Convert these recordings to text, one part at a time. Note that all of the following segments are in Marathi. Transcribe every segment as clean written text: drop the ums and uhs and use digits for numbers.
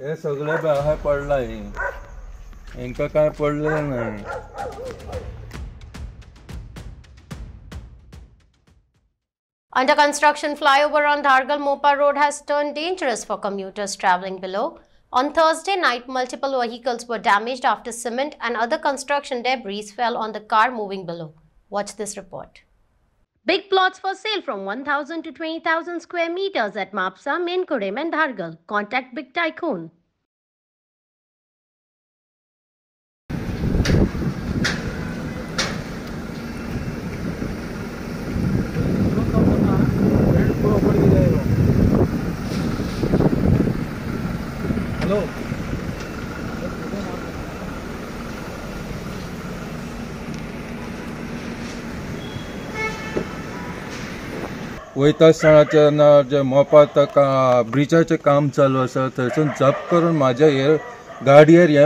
हे सगळे बाहेर पडलाय, यांका काय पडलेलं नाही. Under construction flyover on Dhargal Mopa Road has turned dangerous for commuters travelling below. On Thursday night, multiple vehicles were damaged after cement and other construction debris fell on the car moving below. Watch this report. Big plots for sale from 1,000 to 20,000 square meters at Mapsa, Menkurem and Dhargal. Contact Big Tycoon. Hello. वयता आसतना जे मोपात ब्रिजाचे काम चालू आसा थंयसून झप करून म्हाज्या हे गाडयेर हे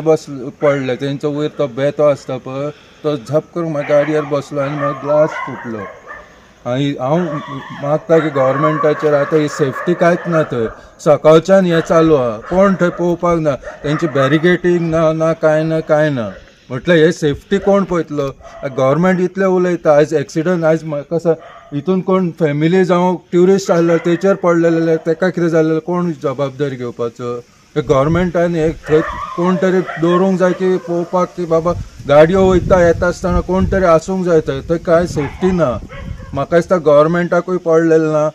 पडले. तेंचो वयर तो बेतो आसता पळय तो झप करून म्हाज्या गाडयेर बसलो आनी म्हाका ग्लास फुटलो. आनी हांव मागता की गव्हर्मेंटाचेर आतां ही सेफ्टी कांयच ना थंय. सकाळच्यान हें चालू आहा, कोण थंय पळोवपाक ना, तेंची बॅरिकेटींग ना कांय ना. म्हटल्यार हे सेफ्टी कोण पळयतलो. गव्हर्मेंट इतलें उलयता, आयज एक्सिडंट आयज म्हाका हितून कोण फॅमिली जावं ट्युरिस्ट आसले तेचेर पडलेले, तेका कितें जालें कोण जबाबदारी घेवपाचो. गव्हर्मेंटान हे थंय कोण तरी दवरूंक जाय की पळोवपाक की बाबा गाडयो वयता येता आसतना कोण तरी आसूंक जाय थंय कांय सेफ्टी ना. म्हाका दिसता गव्हर्मेंटाकूय पडलेलें ना.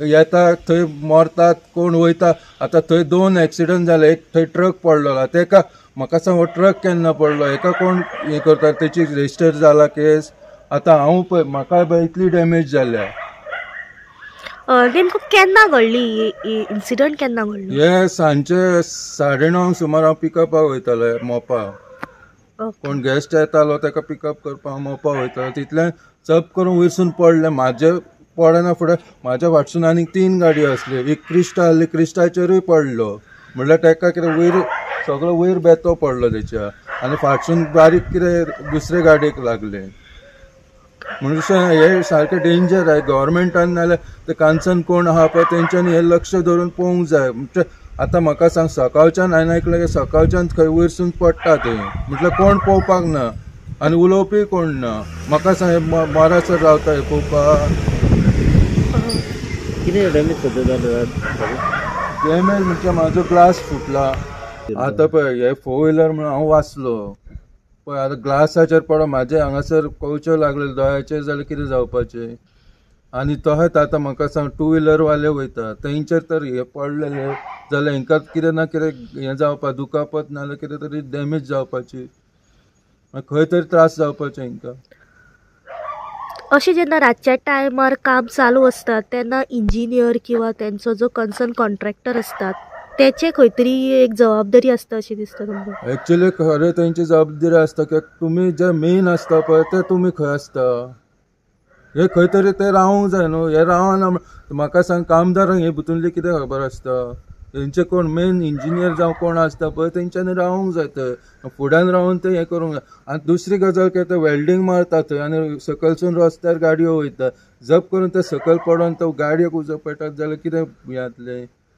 येता थंय मरतात कोण वयता. आतां थंय 2 एक्सिडंट जाले, एक थंय ट्रक पडलेलो तेका म्हाका सांग हो ट्रक केन्ना पडलो, हेका कोण हें करता, तेची रेजिस्टर जाला केस. आतां हांव पळय म्हाका पळय इतली डॅमेज जाल्या. नेमको केन्ना घडली इन्सिडंट, केन्ना घडली? हे सांजचे 9:30 सुमार हांव पिकअपाक वयताले मोपा. कोण गेस्ट येतालो तेका पिकअप करपाक मोपा वयतालो, तितल्यान चप करून वयरसून पडले. म्हाजे पडना फुडें म्हाज्या फाटसून आनीक 3 गाडयो आसल्यो. एक क्रिस्टा आहली, क्रिस्टाचेरूय पडलो. म्हणल्यार तेका कितें वयर सगळो वयर बेतो पडलो तेच्या आनी फाटसून बारीक कितें दुसरे गाडयेक लागले. म्हणजे हे सारकें डेंजर आहे. गव्हर्मेंटान नाल्यार ते कांचन कोण आहा पळय तेंच्यांनी हे लक्ष धरून पळोवंक जाय. म्हणजे आतां म्हाका सांग सकाळच्यान हांवें आयकलां की सकाळच्यान खंय वयरसून पडटा ते, म्हटल्यार कोण पळोवपाक ना आनी उलोवपी कोण ना. म्हाका सांग मारासर रावता हे पळोवपाक. कितें डॅमेज सद्या जालें? डॅमेज म्हणजे म्हाजो ग्लास फुटला. आतां पळय हे 4 व्हिलर म्हणून हांव वाचलो पळय, आतां ग्लासाचेर पडो म्हाजे हांगासर कवच्यो लागलेले दोळ्याचेर जाल्यार कितें जावपाचें. आनी तशेंच आतां म्हाका सांग 2 व्हिलरवाले वयता तेंचेर तर हे पडलेले जाल्यार हेंकां कितें ना कितें हें जावपा दुखापत नाल्यार कितें तरी डॅमेज जावपाची, खंय तरी त्रास जावपाचे हेंकां. अशें जेन्ना रातच्या टायमार काम चालू आसता तेन्ना इंजिनियर किंवा तेंचो जो कन्सर्न कॉन्ट्रॅक्टर आसतात तेचे खंय तरी एक जबाबदारी आसता अशें दिसता तुमकां? एक्चुअली खरें तेंची जबाबदारी आसता कित्याक तुमी जे मेन आसता पळय ते तुमी खंय आसता. हे खंय तरी ते रावूंक जाय न्हू. हे रावना म्हाका सांग कामदारांक हे भितूनली कितें खबर आसता. तेंचे कोण मेन इंजिनियर जावं कोण आसता पळय तेंच्यांनी रावूंक जाय थंय, फुड्यान रावन ते हें करूंक जाय. आनी दुसरी गजाल कितें ते वेल्डिंग मारता थंय आनी सकयलसून रस्त्यार गाडयो वयता. जप करून ते सकयल पडोन तो गाडयेक उजो पेटत जाल्यार कितें हें जातलें.